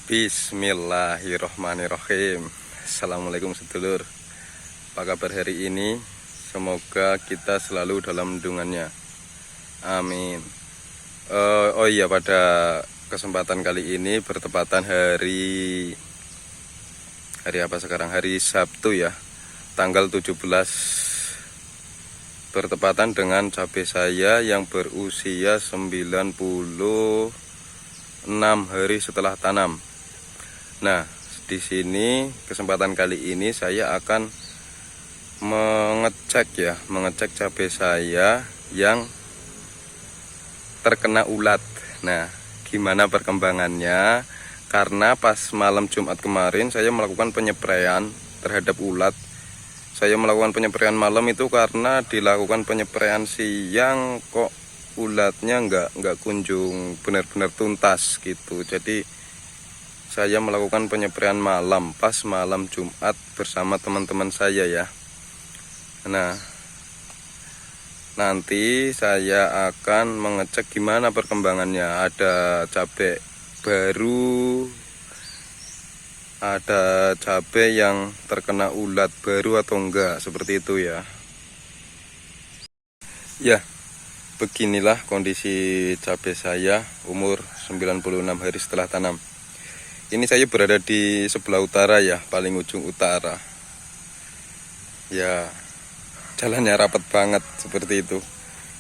Bismillahirrohmanirrohim. Assalamualaikum sedulur. Apa kabar hari ini? Semoga kita selalu dalam lindungannya. Amin. Oh iya, pada kesempatan kali ini bertepatan hari apa sekarang? Hari Sabtu ya, tanggal 17, bertepatan dengan cabai saya yang berusia 96 hari setelah tanam. Nah, di sini kesempatan kali ini saya akan mengecek cabai saya yang terkena ulat. Nah, gimana perkembangannya? Karena pas malam Jumat kemarin saya melakukan penyepraian terhadap ulat. Saya melakukan penyepraian malam itu karena dilakukan penyepraian siang kok ulatnya nggak kunjung benar-benar tuntas gitu. Jadi saya melakukan penyepraian malam pas malam Jumat bersama teman-teman saya ya. Nah, nanti saya akan mengecek gimana perkembangannya. Ada cabai baru, ada cabai yang terkena ulat baru atau enggak, seperti itu ya. Ya, beginilah kondisi cabai saya umur 96 hari setelah tanam. Ini saya berada di sebelah utara ya, paling ujung utara. Ya, jalannya rapat banget seperti itu.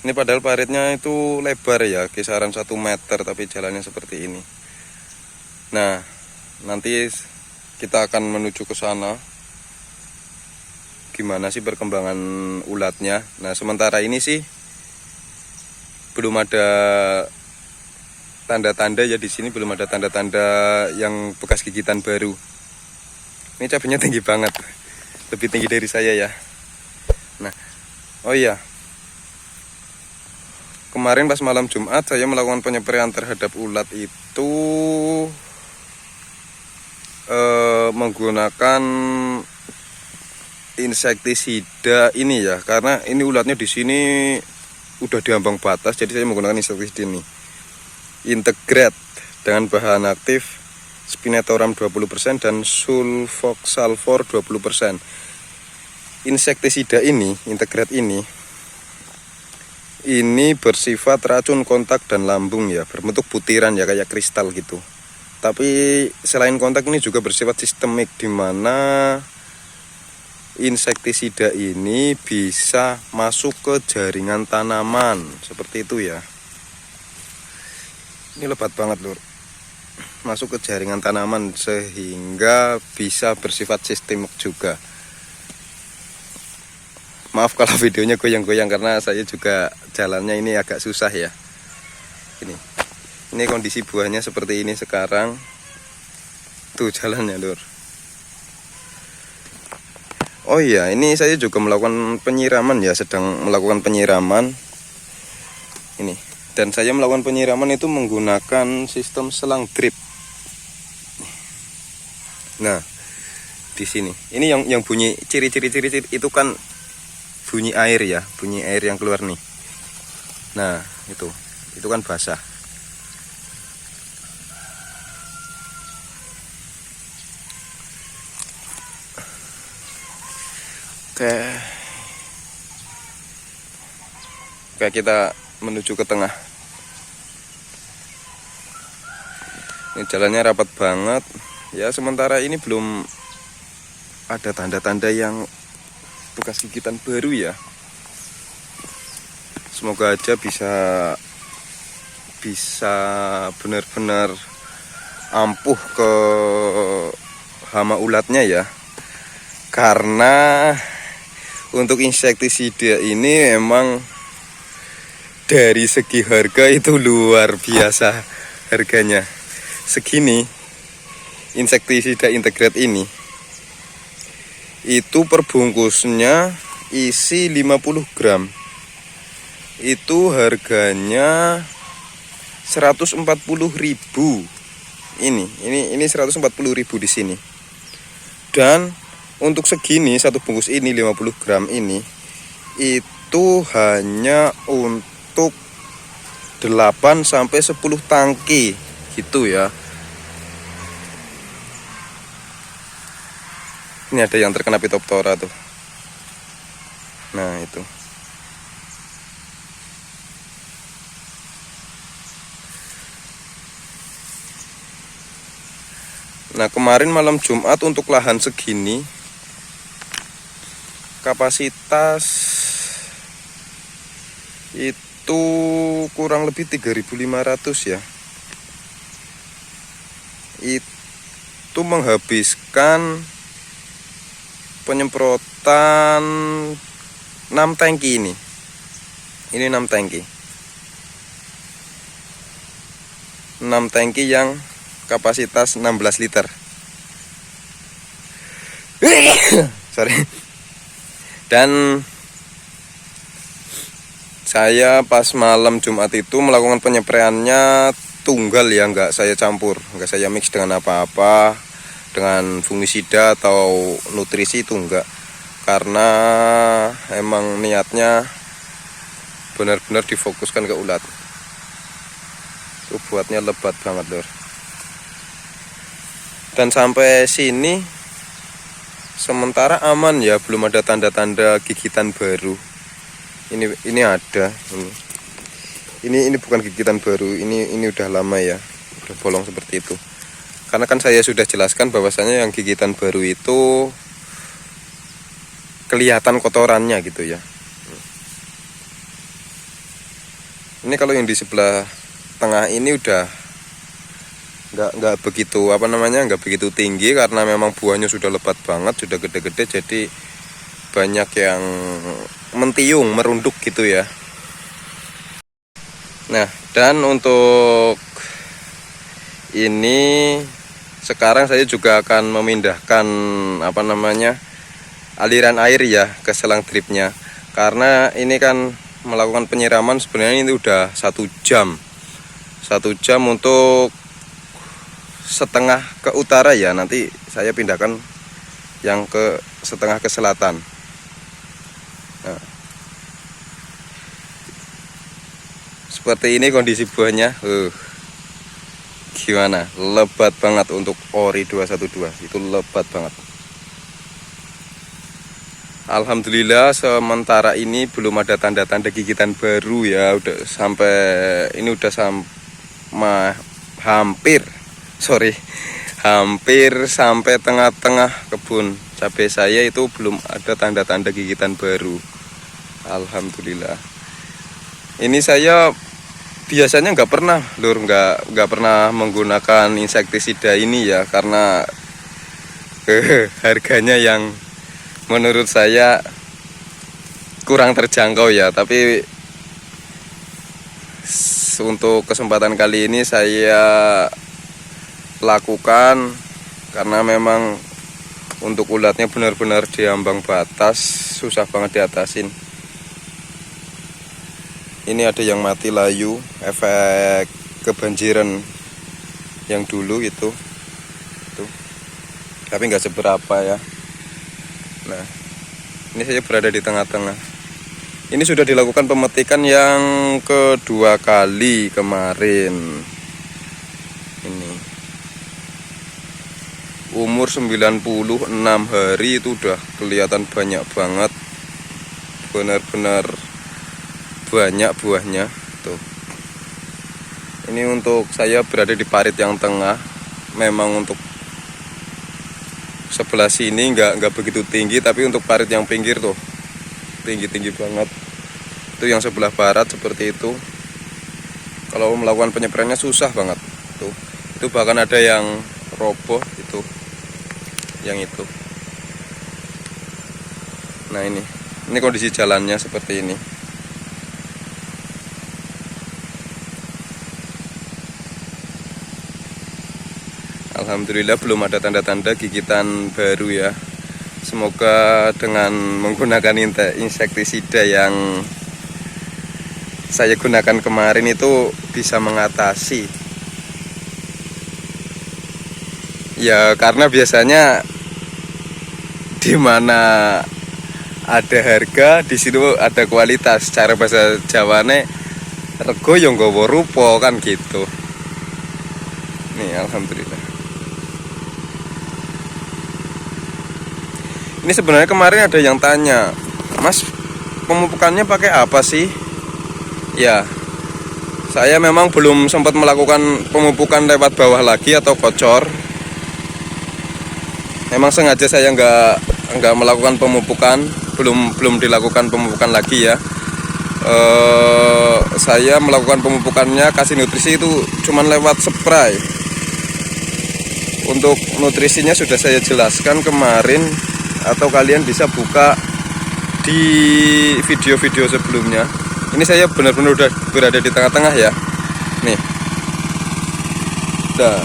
Ini padahal paritnya itu lebar ya, kisaran 1 meter, tapi jalannya seperti ini. Nah, nanti kita akan menuju ke sana. Gimana sih perkembangan ulatnya? Nah, sementara ini sih belum ada tanda-tanda ya, di sini belum ada tanda-tanda yang bekas gigitan baru. Ini cabainya tinggi banget, lebih tinggi dari saya ya. Nah, oh iya, kemarin pas malam Jumat saya melakukan penyepraian terhadap ulat itu menggunakan insektisida ini ya, karena ini ulatnya di sini udah di ambang batas, jadi saya menggunakan insektisida ini. Integrat dengan bahan aktif Spinetoram 20% dan sulfoxalfor 20%. Insektisida ini, Integrat ini bersifat racun kontak dan lambung ya, berbentuk butiran ya, kayak kristal gitu. Tapi selain kontak ini juga bersifat sistemik, di mana insektisida ini bisa masuk ke jaringan tanaman, seperti itu ya. Ini lebat banget lur, masuk ke jaringan tanaman sehingga bisa bersifat sistemik juga. Maaf kalau videonya goyang-goyang karena saya juga jalannya ini agak susah ya. Ini kondisi buahnya seperti ini sekarang. Tuh jalannya lur. Oh iya, ini saya juga melakukan penyiraman ya, sedang melakukan penyiraman. Ini. Dan saya melakukan penyiraman itu menggunakan sistem selang drip. Nah, di sini. Ini yang bunyi ciri-ciri itu kan bunyi air ya, bunyi air yang keluar nih. Nah, itu kan basah. Oke, kita menuju ke tengah. Ini jalannya rapat banget ya. Sementara ini belum ada tanda-tanda yang bekas gigitan baru ya. Semoga aja bisa benar-benar ampuh ke hama ulatnya ya. Karena untuk insektisida ini emang dari segi harga itu luar biasa harganya. Segini insektisida Integrat ini itu perbungkusnya isi 50 gram. Itu harganya 140.000. Ini 140.000 di sini. Dan untuk segini satu bungkus ini 50 gram ini itu hanya untuk 8 sampai 10 tangki gitu ya. Ini ada yang terkena Phytophthora tuh. Nah itu. Nah kemarin malam Jumat untuk lahan segini kapasitas itu kurang lebih 3.500 ya. Itu menghabiskan penyemprotan 6 tangki ini. Ini 6 tangki. 6 tangki yang kapasitas 16 liter. Sorry. Dan saya pas malam Jumat itu melakukan penyepraiannya tunggal ya, nggak saya campur, nggak saya mix dengan apa-apa, dengan fungisida atau nutrisi itu enggak. Karena emang niatnya benar-benar difokuskan ke ulat. Itu buatnya lebat banget, Lur. Dan sampai sini sementara aman ya, belum ada tanda-tanda gigitan baru. Ini ada, ini bukan gigitan baru, ini udah lama ya, udah bolong seperti itu. Karena kan saya sudah jelaskan bahwasanya yang gigitan baru itu kelihatan kotorannya gitu ya. Ini kalau yang di sebelah tengah ini udah nggak begitu nggak begitu tinggi, karena memang buahnya sudah lebat banget, sudah gede-gede, jadi banyak yang mentiung, merunduk gitu ya. Nah, dan untuk ini sekarang saya juga akan memindahkan aliran air ya ke selang dripnya, karena ini kan melakukan penyiraman sebenarnya ini udah 1 jam untuk setengah ke utara ya, nanti saya pindahkan yang ke setengah ke selatan. Nah, seperti ini kondisi buahnya. Gimana? Lebat banget untuk Ori 212. Itu lebat banget. Alhamdulillah sementara ini belum ada tanda-tanda gigitan baru ya. Udah sampai hampir sampai tengah-tengah kebun cabai saya itu belum ada tanda-tanda gigitan baru. Alhamdulillah. Ini saya biasanya nggak pernah, Lur, nggak pernah menggunakan insektisida ini ya, karena harganya yang menurut saya kurang terjangkau ya. Tapi untuk kesempatan kali ini saya lakukan karena memang untuk ulatnya benar-benar di ambang batas, susah banget diatasin. Ini ada yang mati layu, efek kebanjiran yang dulu itu. Tapi nggak seberapa ya. Nah, ini saya berada di tengah-tengah. Ini sudah dilakukan pemetikan yang kedua kali kemarin. Ini umur 96 hari itu udah kelihatan banyak banget, benar-benar banyak buahnya tuh. Ini untuk saya berada di parit yang tengah. Memang untuk sebelah sini nggak begitu tinggi, tapi untuk parit yang pinggir tuh tinggi banget. Itu yang sebelah barat seperti itu. Kalau melakukan penyepraiannya susah banget tuh. Itu bahkan ada yang roboh itu, yang itu. Nah ini kondisi jalannya seperti ini. Alhamdulillah belum ada tanda-tanda gigitan baru ya. Semoga dengan menggunakan insektisida yang saya gunakan kemarin itu bisa mengatasi. Ya karena biasanya di mana ada harga, di situ ada kualitas. Cara bahasa Jawane rego yang nggawa rupa kan gitu. Nih alhamdulillah. Ini sebenarnya kemarin ada yang tanya, Mas, pemupukannya pakai apa sih? Ya, saya memang belum sempat melakukan pemupukan lewat bawah lagi atau kocor. Memang sengaja saya nggak melakukan pemupukan, belum dilakukan pemupukan lagi ya. Saya melakukan pemupukannya, kasih nutrisi itu cuman lewat spray. Untuk nutrisinya sudah saya jelaskan kemarin, atau kalian bisa buka di video-video sebelumnya. Ini saya benar-benar udah berada di tengah-tengah ya. Nih. Nah,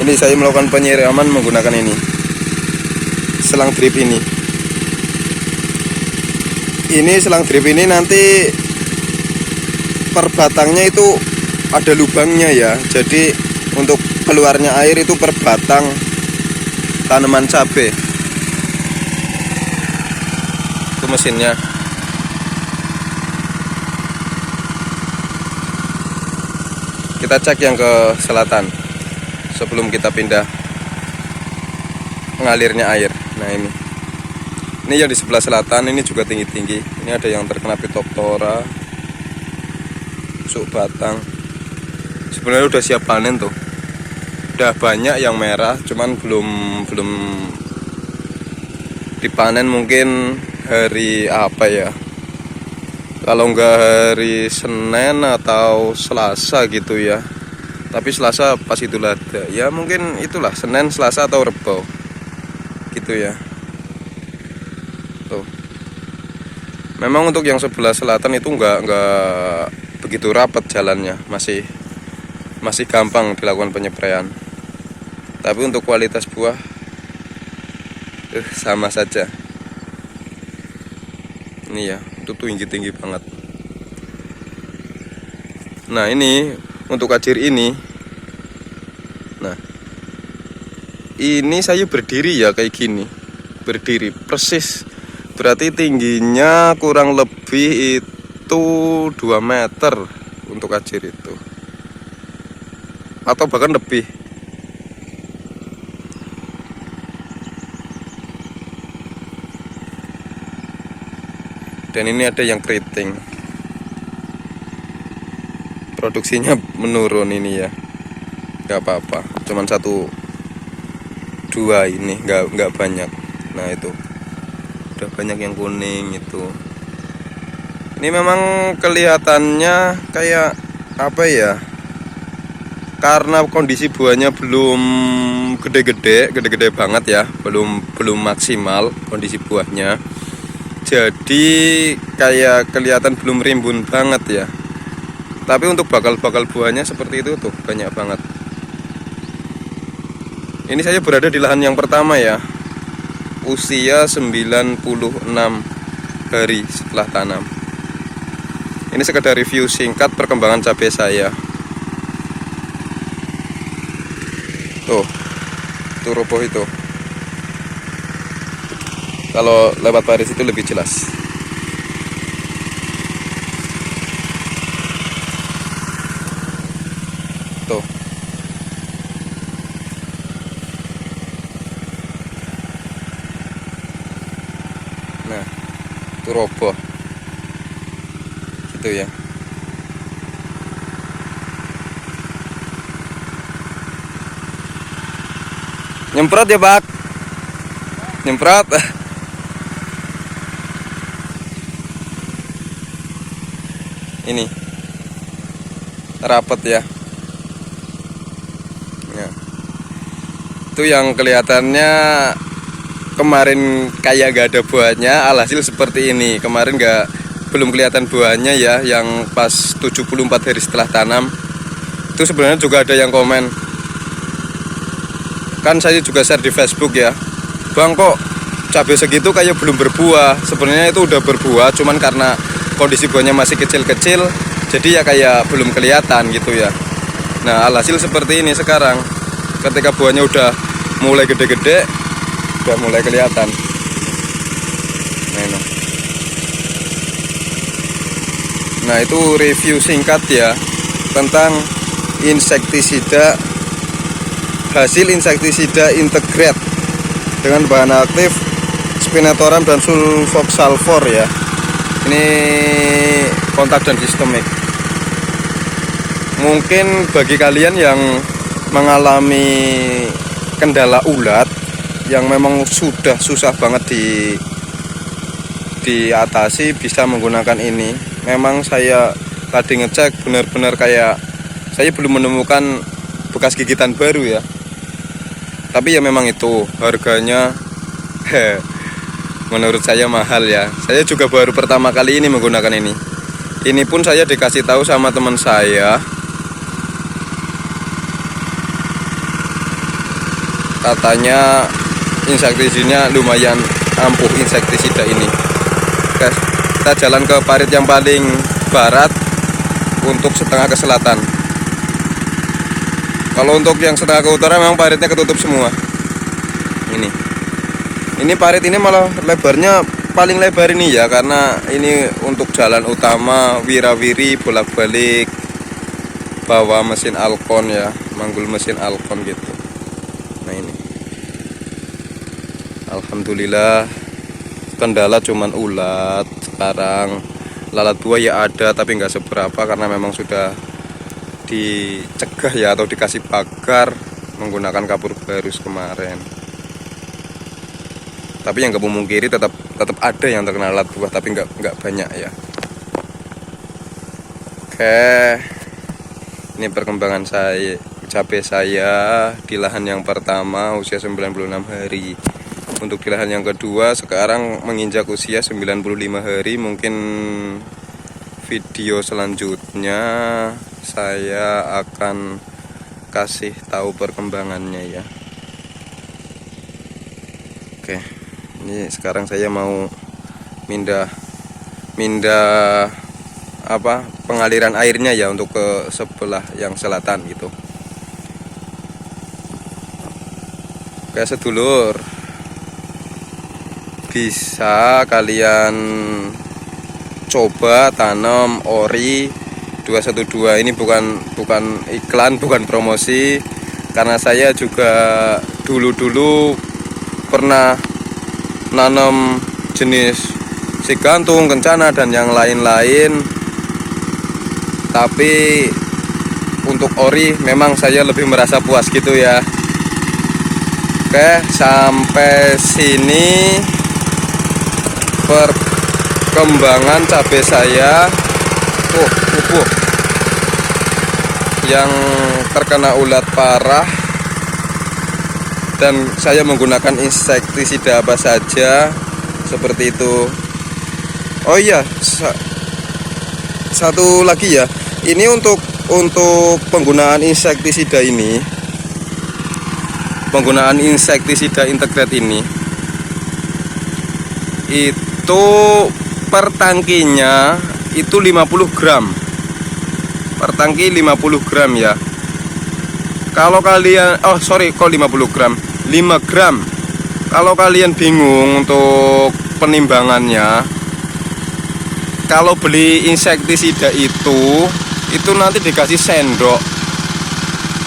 ini saya melakukan penyiraman menggunakan ini. Selang drip ini. Ini selang drip ini nanti per batangnya itu ada lubangnya ya. Jadi untuk keluarnya air itu per batang tanaman cabai. Itu mesinnya. Kita cek yang ke selatan sebelum kita pindah mengalirnya air. Nah ini yang di sebelah selatan ini juga tinggi-tinggi. Ini ada yang terkena Phytophthora, busuk batang. Sebenarnya udah siap panen tuh. Udah banyak yang merah, cuman belum dipanen. Mungkin hari apa ya, kalau enggak hari Senin atau Selasa gitu ya. Tapi Selasa pas itulah ada ya, mungkin itulah Senin, Selasa atau Rebo gitu ya. Tuh, memang untuk yang sebelah selatan itu enggak begitu rapat jalannya, masih gampang dilakukan penyepraian. Tapi untuk kualitas buah sama saja. Ini ya, itu tinggi-tinggi banget. Nah ini untuk kacir ini. Nah ini saya berdiri ya kayak gini, berdiri persis. Berarti tingginya kurang lebih itu 2 meter untuk kacir itu, atau bahkan lebih. Dan ini ada yang keriting, produksinya menurun ini ya, nggak apa-apa, cuman 1-2 ini, nggak banyak. Nah itu udah banyak yang kuning itu. Ini memang kelihatannya kayak apa ya, karena kondisi buahnya belum gede-gede banget ya, belum maksimal kondisi buahnya. Jadi kayak kelihatan belum rimbun banget ya. Tapi untuk bakal buahnya seperti itu tuh, banyak banget. Ini saya berada di lahan yang pertama ya. Usia 96 hari setelah tanam. Ini sekedar review singkat perkembangan cabai saya. Tuh roboh itu. Kalau lewat baris itu lebih jelas. Tuh. Nah, itu roboh. Gitu ya. Nyemprot ya, Pak. Nyemprot. Ini rapat ya. Ya. Itu yang kelihatannya kemarin kayak gak ada buahnya, alhasil seperti ini. Kemarin belum kelihatan buahnya ya, yang pas 74 hari setelah tanam. Itu sebenarnya juga ada yang komen. Kan saya juga share di Facebook ya, Bang, kok cabai segitu kayak belum berbuah. Sebenarnya itu udah berbuah, cuman karena kondisi buahnya masih kecil-kecil, jadi ya kayak belum kelihatan gitu ya. Nah alhasil seperti ini sekarang, ketika buahnya udah mulai gede-gede, udah mulai kelihatan. Nah itu review singkat ya tentang insektisida, hasil insektisida integrate dengan bahan aktif spinetoram dan sulfoxalfor ya. Ini kontak dan sistemik. Mungkin bagi kalian yang mengalami kendala ulat yang memang sudah susah banget diatasi, bisa menggunakan ini. Memang saya tadi ngecek benar-benar kayak saya belum menemukan bekas gigitan baru ya. Tapi ya memang itu harganya menurut saya mahal ya. Saya juga baru pertama kali ini menggunakan ini. Ini pun saya dikasih tahu sama teman saya. Katanya insektisidanya lumayan ampuh insektisida ini. Guys, kita jalan ke parit yang paling barat untuk setengah ke selatan. Kalau untuk yang setengah ke utara memang paritnya ketutup semua. Ini parit ini malah lebarnya paling lebar ini ya, karena ini untuk jalan utama wirawiri bolak-balik bawa mesin Alcon ya, manggul mesin Alcon gitu. Nah ini, alhamdulillah kendala cuman ulat. Sekarang lalat buah ya ada, tapi nggak seberapa karena memang sudah dicegah ya, atau dikasih pagar menggunakan kapur barus kemarin. Tapi yang nggak memungkiri tetap ada yang terkena lalat buah, tapi nggak banyak ya. Oke, ini perkembangan cabai saya di lahan yang pertama usia 96 hari. Untuk di lahan yang kedua sekarang menginjak usia 95 hari. Mungkin video selanjutnya saya akan kasih tahu perkembangannya ya. Oke, ini sekarang saya mau mindah pengaliran airnya ya, untuk ke sebelah yang selatan gitu. Oke sedulur, bisa kalian coba tanam ori 212. Ini bukan iklan, bukan promosi, karena saya juga dulu pernah nanam jenis sigantung, kencana dan yang lain-lain. Tapi untuk ori memang saya lebih merasa puas gitu ya. Oke, sampai sini perkembangan cabai saya yang terkena ulat parah, dan saya menggunakan insektisida apa saja seperti itu. Oh iya, satu lagi ya, ini untuk penggunaan insektisida ini, penggunaan insektisida integrat ini itu per tangkinya itu 50 gram per tangki, 50 gram ya. Kalau kalian, kok 50 gram, 5 gram. Kalau kalian bingung untuk penimbangannya, kalau beli insektisida itu nanti dikasih sendok,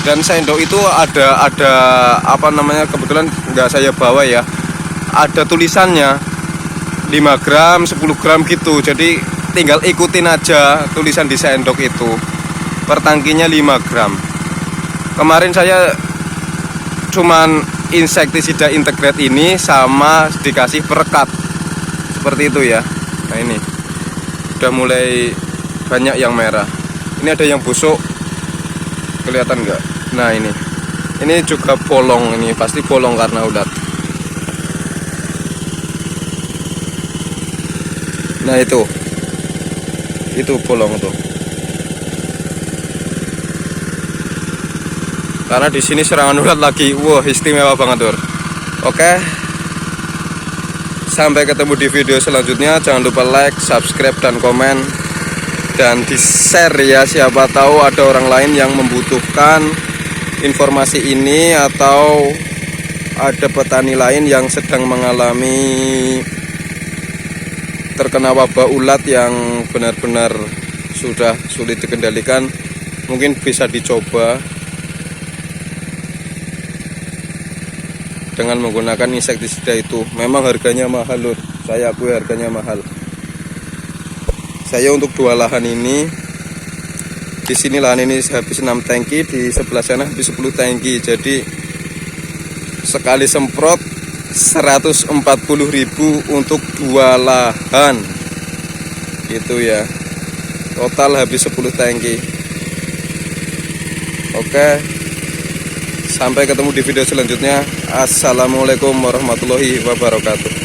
dan sendok itu ada apa namanya, kebetulan nggak saya bawa ya, ada tulisannya 5 gram, 10 gram gitu. Jadi tinggal ikutin aja tulisan di sendok itu. Per tangkinya 5 gram. Kemarin saya cuman insektisida integrat ini sama dikasih perekat seperti itu ya. Nah ini udah mulai banyak yang merah. Ini ada yang busuk, kelihatan nggak? Nah ini juga bolong, ini pasti bolong karena ulat. Nah itu bolong tuh. Karena di sini serangan ulat lagi, wah istimewa banget Lur. Oke, sampai ketemu di video selanjutnya. Jangan lupa like, subscribe dan komen, dan di share ya, siapa tahu ada orang lain yang membutuhkan informasi ini, atau ada petani lain yang sedang mengalami terkena wabah ulat yang benar-benar sudah sulit dikendalikan. Mungkin bisa dicoba. dengan menggunakan insektisida itu. Memang harganya mahal lur, saya akui harganya mahal. Saya untuk 2 lahan ini, di sini lahan ini habis 6 tangki, di sebelah sana habis 10 tangki. Jadi sekali semprot 140.000 untuk 2 lahan gitu ya, total habis 10 tangki. Oke, sampai ketemu di video selanjutnya. Assalamualaikum warahmatullahi wabarakatuh.